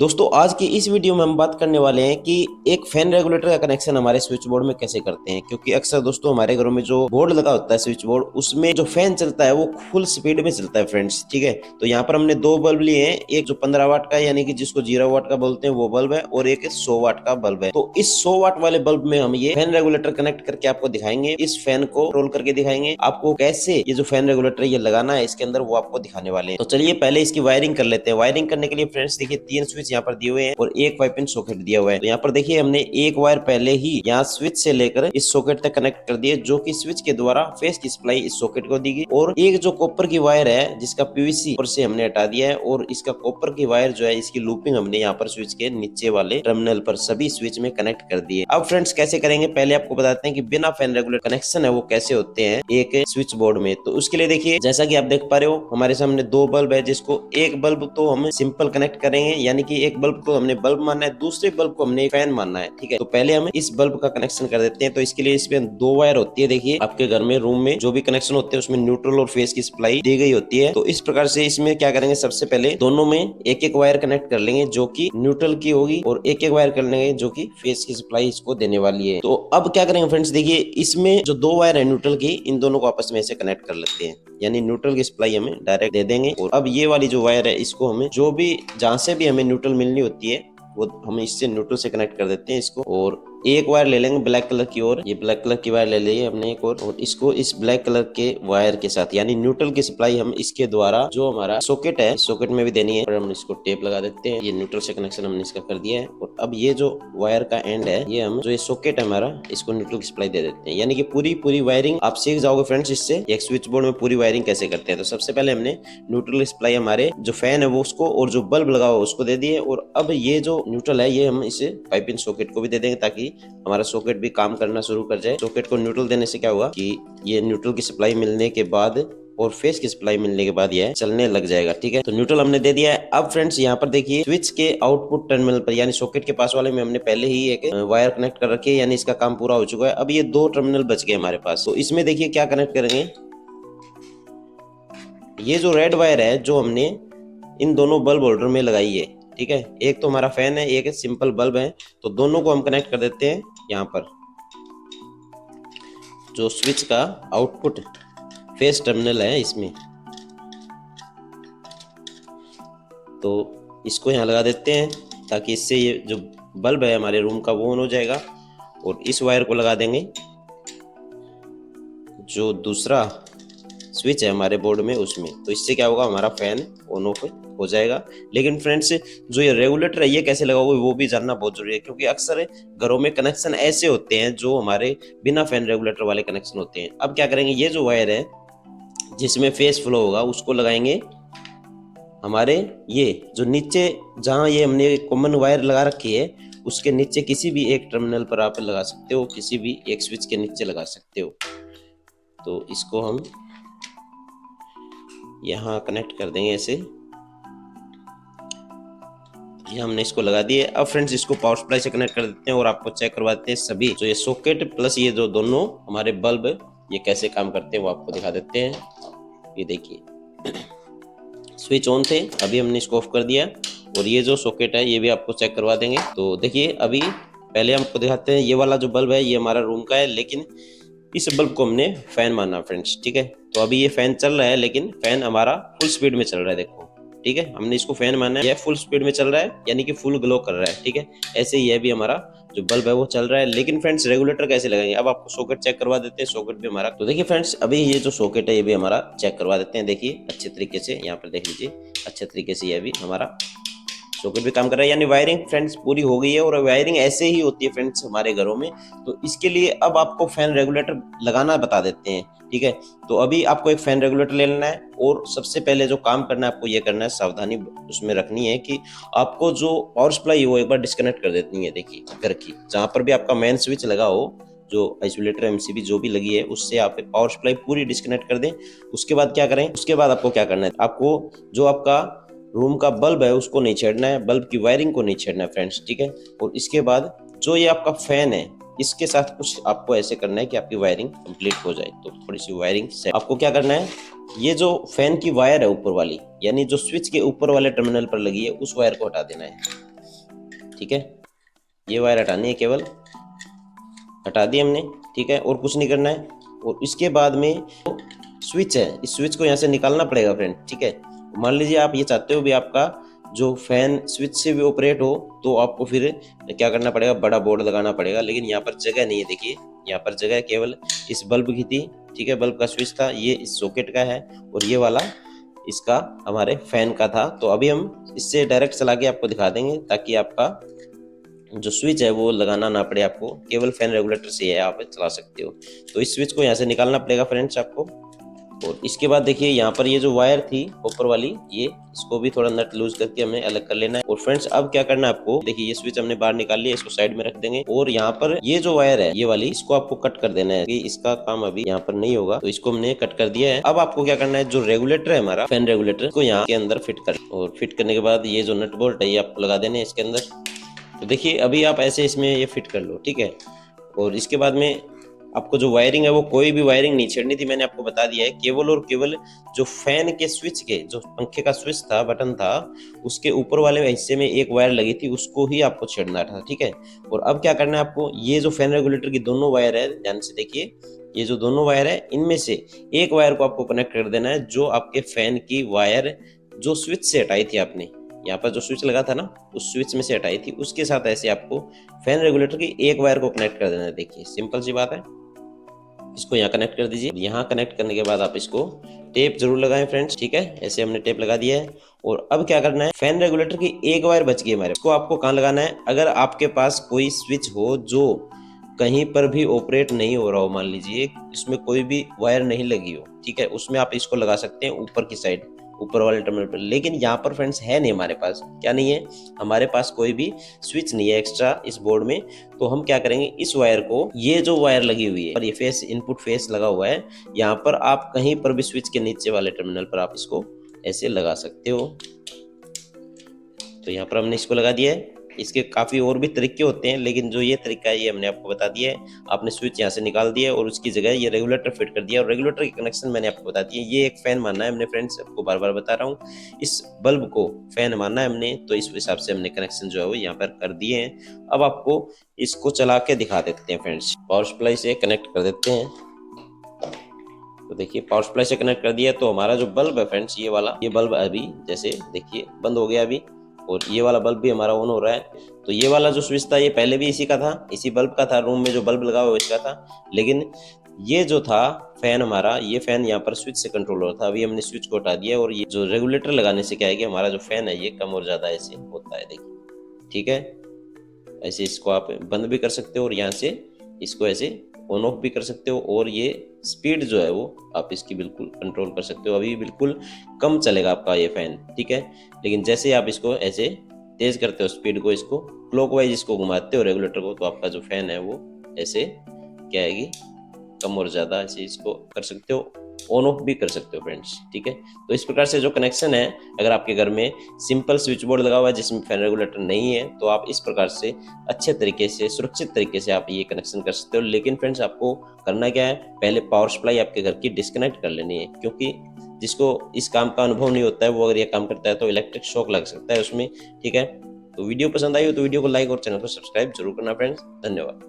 दोस्तों आज की इस वीडियो में हम बात करने वाले हैं कि एक फैन रेगुलेटर का कनेक्शन हमारे स्विच बोर्ड में कैसे करते हैं। क्योंकि अक्सर दोस्तों हमारे घरों में जो बोर्ड लगा होता है स्विच बोर्ड, उसमें जो फैन चलता है वो फुल स्पीड में चलता है फ्रेंड्स। ठीक है, तो यहाँ पर हमने दो बल्ब लिए हैं, एक जो 15 वाट का यानी कि जिसको 0 वाट का बोलते हैं वो बल्ब है, और एक 100 वाट का बल्ब है। तो इस 100 वाट वाले बल्ब में हम ये फैन रेगुलेटर कनेक्ट करके आपको दिखाएंगे, इस फैन को रोल करके दिखाएंगे आपको कैसे ये जो फैन रेगुलेटर ये लगाना है इसके अंदर, वो आपको दिखाने वाले हैं। तो चलिए पहले इसकी वायरिंग कर लेते हैं। वायरिंग करने के लिए फ्रेंड्स देखिए 3 स्विच यहाँ पर दिए हुए हैं और एक 5 पिन सॉकेट दिया हुआ है। तो यहाँ पर देखिए हमने एक वायर पहले ही यहाँ स्विच से लेकर इस सॉकेट तक कनेक्ट कर दिए, जो कि स्विच के द्वारा फेस की सप्लाई इस सॉकेट को दी गई। और एक जो कॉपर की वायर है जिसका पीवीसी ऊपर से हमने हटा दिया है, और इसका कॉपर की वायर जो है इसकी लूपिंग हमने यहाँ पर स्विच के नीचे वाले टर्मिनल पर सभी स्विच में कनेक्ट कर दिए। अब फ्रेंड्स कैसे करेंगे, पहले आपको बताते हैं कि बिना फैन रेगुलेटर कनेक्शन है वो कैसे होते हैं एक स्विच बोर्ड में। तो उसके लिए देखिए जैसा कि आप देख पा रहे हो हमारे सामने दो बल्ब है, जिसको एक बल्ब तो हम सिंपल कनेक्ट करेंगे, यानी कि एक बल्ब को हमने बल्ब मानना है, दूसरे बल्ब को हमने फैन मानना है। ठीक है, तो पहले हम इस बल्ब का कनेक्शन कर देते हैं। तो इसके लिए इसमें दो वायर होती है। देखिए आपके घर में रूम में जो भी कनेक्शन होते हैं उसमें न्यूट्रल और फेस की सप्लाई दी गई होती है। तो इस प्रकार से इसमें क्या करेंगे, सबसे पहले दोनों में एक एक वायर कनेक्ट कर लेंगे जो कि न्यूट्रल की होगी, और एक एक वायर कर लेंगे जो कि फेस की सप्लाई इसको देने वाली है। तो अब क्या करेंगे फ्रेंड्स, देखिए इसमें जो दो वायर है न्यूट्रल की, इन दोनों को आपस में ऐसे कनेक्ट कर लेते हैं, यानी न्यूट्रल की सप्लाई हमें डायरेक्ट दे देंगे। और अब ये वाली जो वायर है इसको हमें जो भी जहां से भी हमें न्यूट्रल मिलनी होती है वो हम इससे न्यूट्रल से कनेक्ट कर देते हैं इसको। और एक वायर ले लेंगे ब्लैक कलर की, और ये ब्लैक कलर की वायर ले ली हमने एक, और इसको इस ब्लैक कलर के वायर के साथ यानी न्यूट्रल की सप्लाई हम इसके द्वारा जो हमारा सॉकेट है सॉकेट में भी देनी है, और हम इसको टेप लगा देते हैं। ये न्यूट्रल से कनेक्शन हमने इसका कर दिया है। और अब ये जो वायर का एंड है ये हम जो ये सॉकेट है हमारा इसको न्यूट्रल की सप्लाई दे देते हैं, यानी कि पूरी वायरिंग आप सीख जाओगे फ्रेंड्स इससे, एक स्विच बोर्ड में पूरी वायरिंग कैसे करते हैं। तो सबसे पहले हमने न्यूट्रल सप्लाई हमारे जो फैन है वो उसको, और जो बल्ब लगा हुआ उसको दे दिए। और अब ये जो न्यूट्रल है ये हम इसे 5 पिन सॉकेट को भी दे देंगे, ताकि हमारा सॉकेट भी काम करना शुरू कर जाए। सॉकेट को न्यूट्रल देने से क्या होगा कि ये न्यूट्रल की सप्लाई मिलने के बाद और फेस की सप्लाई मिलने के बाद यह चलने लग जाएगा। ठीक है, तो न्यूट्रल हमने दे दिया है। अब फ्रेंड्स यहाँ पर देखिए स्विच के आउटपुट टर्मिनल पर यानी सॉकेट के पास वाले में हमने पहले ही एक वायर कनेक्ट कर रखी है, यानी इसका काम पूरा हो चुका है। अब ये दो टर्मिनल बच गए हमारे पास। तो इसमें देखिए क्या कनेक्ट करेंगे, ये जो रेड वायर है जो हमने इन दोनों बल्ब होल्डर में लगाई है। ठीक है, एक तो हमारा फैन है, एक सिंपल बल्ब है, तो दोनों को हम कनेक्ट कर देते हैं यहाँ पर जो स्विच का आउटपुट फेस टर्मिनल है इसमें। तो इसको यहाँ लगा देते हैं ताकि इससे ये जो बल्ब है हमारे रूम का वो ऑन हो जाएगा। और इस वायर को लगा देंगे जो दूसरा स्विच है हमारे बोर्ड में उसमें। तो इससे क्या होगा, हमारा फैन ऑन ऑफ हो जाएगा। लेकिन फ्रेंड्स जो ये रेगुलेटर है ये कैसे लगाओगे वो भी जानना बहुत जरूरी है, क्योंकि अक्सर घरों में कनेक्शन ऐसे होते हैं जो हमारे बिना फैन रेगुलेटर वाले कनेक्शन होते हैं। अब क्या करेंगे, ये जो वायर है जिसमें फेस फ्लो होगा उसको लगाएंगे हमारे ये जो नीचे, जहां ये हमने कॉमन वायर लगा रखी है उसके नीचे किसी भी एक टर्मिनल पर आप लगा सकते हो, किसी भी एक स्विच के नीचे लगा सकते हो। तो इसको हम यहाँ कनेक्ट कर देंगे ऐसे, ये हमने इसको लगा दिए। अब फ्रेंड्स इसको पावर सप्लाई से कनेक्ट कर देते हैं और आपको चेक करवा देते हैं सभी जो ये सॉकेट प्लस ये जो दोनों हमारे बल्ब ये कैसे काम करते हैं वो आपको दिखा देते हैं। ये देखिए स्विच ऑन थे, अभी हमने इसको ऑफ कर दिया, और ये जो सॉकेट है ये भी आपको चेक करवा देंगे। तो देखिए अभी पहले हमको दिखाते हैं, ये वाला जो बल्ब है ये हमारा रूम का है, लेकिन इस बल्ब को हमने फैन माना फ्रेंड्स। ठीक है, तो अभी ये फैन चल रहा है, लेकिन फैन हमारा फुल स्पीड में चल रहा है। देखो ठीक है, हमने इसको फैन माना है, ये फुल स्पीड में चल रहा है यानी कि फुल ग्लो कर रहा है। ठीक है, ऐसे ही यह भी हमारा जो बल्ब है वो चल रहा है। लेकिन फ्रेंड्स रेगुलेटर कैसे लगाएंगे, अब आपको सॉकेट चेक करवा देते हैं। सॉकेट भी हमारा, तो देखिए फ्रेंड्स अभी ये जो सॉकेट है ये भी हमारा चेक करवा देते हैं। देखिए अच्छे तरीके से यहाँ पर देख लीजिए, अच्छे तरीके से यह भी हमारा सॉकेट भी काम कर रहा है, यानी वायरिंग फ्रेंड्स पूरी हो गई है। और वायरिंग ऐसे ही होती है फ्रेंड्स हमारे घरों में। तो इसके लिए अब आपको फैन रेगुलेटर लगाना बता देते हैं। ठीक है, तो अभी आपको एक फैन रेगुलेटर ले लेना है, और सबसे पहले जो काम करना है आपको ये करना है, सावधानी उसमें रखनी है कि आपको जो पावर सप्लाई वो एक बार डिस्कनेक्ट कर देनी है। देखिए घर की जहां पर भी आपका मेन स्विच लगा हो, जो आइसोलेटर एमसीबी जो भी लगी है उससे आप पावर सप्लाई पूरी डिस्कनेक्ट कर दें। उसके बाद क्या करें, उसके बाद आपको क्या करना है, आपको जो आपका रूम का बल्ब है उसको नहीं छेड़ना है, बल्ब की वायरिंग को नहीं छेड़ना है फ्रेंड्स। ठीक है, और इसके बाद जो ये आपका फैन है इसके साथ कुछ आपको ऐसे करना है कि आपकी वायरिंग कंप्लीट हो जाए। तो थोड़ी सी वायरिंग से आपको क्या करना है, ये जो फैन की वायर है ऊपर वाली, यानी जो स्विच के ऊपर वाले टर्मिनल पर लगी है उस वायर को हटा देना है। ठीक है, ये वायर हटानी है, केवल हटा दी हमने, ठीक है, और कुछ नहीं करना है। और इसके बाद में स्विच है, इस स्विच को यहाँ से निकालना पड़ेगा फ्रेंड, ठीक है। मान लीजिए आप ये चाहते हो भी आपका जो फैन स्विच से भी ऑपरेट हो, तो आपको फिर क्या करना पड़ेगा, बड़ा बोर्ड लगाना पड़ेगा। लेकिन यहाँ पर जगह नहीं है, देखिए यहाँ पर जगह है केवल इस बल्ब की थी, ठीक है, बल्ब का स्विच था, ये इस सॉकेट का है, और ये वाला इसका हमारे फैन का था। तो अभी हम इससे डायरेक्ट चला के आपको दिखा देंगे, ताकि आपका जो स्विच है वो लगाना ना पड़े आपको, केवल फैन रेगुलेटर से है आप चला सकते हो। तो इस स्विच को यहाँ से निकालना पड़ेगा फ्रेंड्स आपको। और इसके बाद देखिए यहाँ पर ये जो वायर थी ऊपर वाली, ये इसको भी थोड़ा नट लूज करके हमें अलग कर लेना है। और फ्रेंड्स अब क्या करना है आपको, देखिए ये स्विच हमने बाहर निकाल लिया, इसको साइड में रख देंगे। और यहाँ पर ये जो वायर है ये वाली, इसको आपको कट कर देना है, कि इसका काम अभी यहाँ पर नहीं होगा, तो इसको हमने कट कर दिया है। अब आपको क्या करना है, जो रेगुलेटर है हमारा फैन रेगुलेटर को यहाँ के अंदर फिट कर, और फिट करने के बाद ये जो नट बोल्ट है ये आपको लगा देने इसके अंदर। तो देखिए अभी आप ऐसे इसमें ये फिट कर लो, ठीक है। और इसके बाद में आपको जो वायरिंग है वो कोई भी वायरिंग नहीं छेड़नी थी, मैंने आपको बता दिया है। केवल और केवल जो फैन के स्विच के, जो पंखे का स्विच था, बटन था, उसके ऊपर वाले हिस्से में एक वायर लगी थी, उसको ही आपको छेड़ना था, ठीक है। और अब क्या करना है आपको, ये जो फैन रेगुलेटर की दोनों वायर है, ध्यान से देखिए, ये जो दोनों वायर है इनमें से एक वायर को आपको कनेक्ट कर देना है, जो आपके फैन की वायर जो स्विच से हटाई थी आपने, यहाँ पर जो स्विच लगा था ना, उस स्विच में से हटाई थी, उसके साथ ऐसे आपको फैन रेगुलेटर की एक वायर को कनेक्ट कर देना है। देखिए सिंपल सी बात है, इसको यहाँ कनेक्ट कर दीजिए। यहाँ कनेक्ट करने के बाद आप इसको टेप जरूर लगाएं फ्रेंड्स, ठीक है, ऐसे हमने टेप लगा दिया है। और अब क्या करना है, फैन रेगुलेटर की एक वायर बच गई हमारे, इसको आपको कहाँ लगाना है, अगर आपके पास कोई स्विच हो जो कहीं पर भी ऑपरेट नहीं हो रहा हो, मान लीजिए इसमें कोई भी वायर नहीं लगी हो, ठीक है, उसमें आप इसको लगा सकते हैं ऊपर की साइड, ऊपर वाले टर्मिनल पर। लेकिन यहाँ पर फ्रेंड्स है नहीं हमारे पास, क्या नहीं है, हमारे पास कोई भी स्विच नहीं है एक्स्ट्रा इस बोर्ड में। तो हम क्या करेंगे, इस वायर को, ये जो वायर लगी हुई है और ये फेस, इनपुट फेस लगा हुआ है, यहाँ पर आप कहीं पर भी स्विच के नीचे वाले टर्मिनल पर आप इसको ऐसे लगा सकते हो। तो यहाँ पर हमने इसको लगा दिया है। इसके काफ़ी और भी तरीके होते हैं, लेकिन जो ये तरीका है ये हमने आपको बता दिया है। आपने स्विच यहाँ से निकाल दिया और उसकी जगह ये रेगुलेटर फिट कर दिया, और रेगुलेटर की कनेक्शन मैंने आपको बता दिया। ये एक फ़ैन मानना है हमने फ्रेंड्स, आपको बार बार बता रहा हूँ, इस बल्ब को फ़ैन मानना है हमने, तो इस हिसाब से हमने कनेक्शन जो है वो यहाँ पर कर दिए हैं। अब आपको इसको चला के दिखा देते हैं फ्रेंड्स, पावर सप्लाई से कनेक्ट कर देते हैं। तो देखिए पावर सप्लाई से कनेक्ट कर दिया, तो हमारा जो बल्ब है फ्रेंड्स, ये वाला, ये बल्ब अभी जैसे देखिए बंद हो गया अभी, और ये वाला बल्ब भी हमारा ऑन हो रहा है। तो ये वाला जो स्विच था ये पहले भी इसी का था, इसी बल्ब का था, रूम में जो बल्ब लगा हुआ इसका था। लेकिन ये जो था फैन हमारा, ये फैन यहाँ पर स्विच से कंट्रोल हो रहा था। अभी हमने स्विच को हटा दिया, और ये जो रेगुलेटर लगाने से क्या है कि हमारा जो फैन है ये कम और ज्यादा ऐसे होता है, देखिए, ठीक है। ऐसे इसको आप बंद भी कर सकते हो, और यहाँ से इसको ऐसे ऑन ऑफ भी कर सकते हो, और ये स्पीड जो है वो आप इसकी बिल्कुल कंट्रोल कर सकते हो। अभी बिल्कुल कम चलेगा आपका ये फैन, ठीक है। लेकिन जैसे आप इसको ऐसे तेज करते हो स्पीड को, इसको क्लॉकवाइज इसको घुमाते हो रेगुलेटर को, तो आपका जो फैन है वो ऐसे क्या है कि कम और ज़्यादा ऐसे इसको कर सकते हो, ऑन ऑफ भी कर सकते हो फ्रेंड्स, ठीक है। तो इस प्रकार से जो कनेक्शन है, अगर आपके घर में सिंपल स्विच बोर्ड लगा हुआ है जिसमें फैन रेगुलेटर नहीं है, तो आप इस प्रकार से अच्छे तरीके से, सुरक्षित तरीके से आप ये कनेक्शन कर सकते हो। लेकिन फ्रेंड्स आपको करना क्या है, पहले पावर सप्लाई आपके घर की डिस्कनेक्ट कर लेनी है, क्योंकि जिसको इस काम का अनुभव नहीं होता है वो अगर ये काम करता है तो इलेक्ट्रिक शॉक लग सकता है उसमें, ठीक है। तो वीडियो पसंद आई हो तो वीडियो को लाइक और चैनल को सब्सक्राइब जरूर करना फ्रेंड्स। धन्यवाद।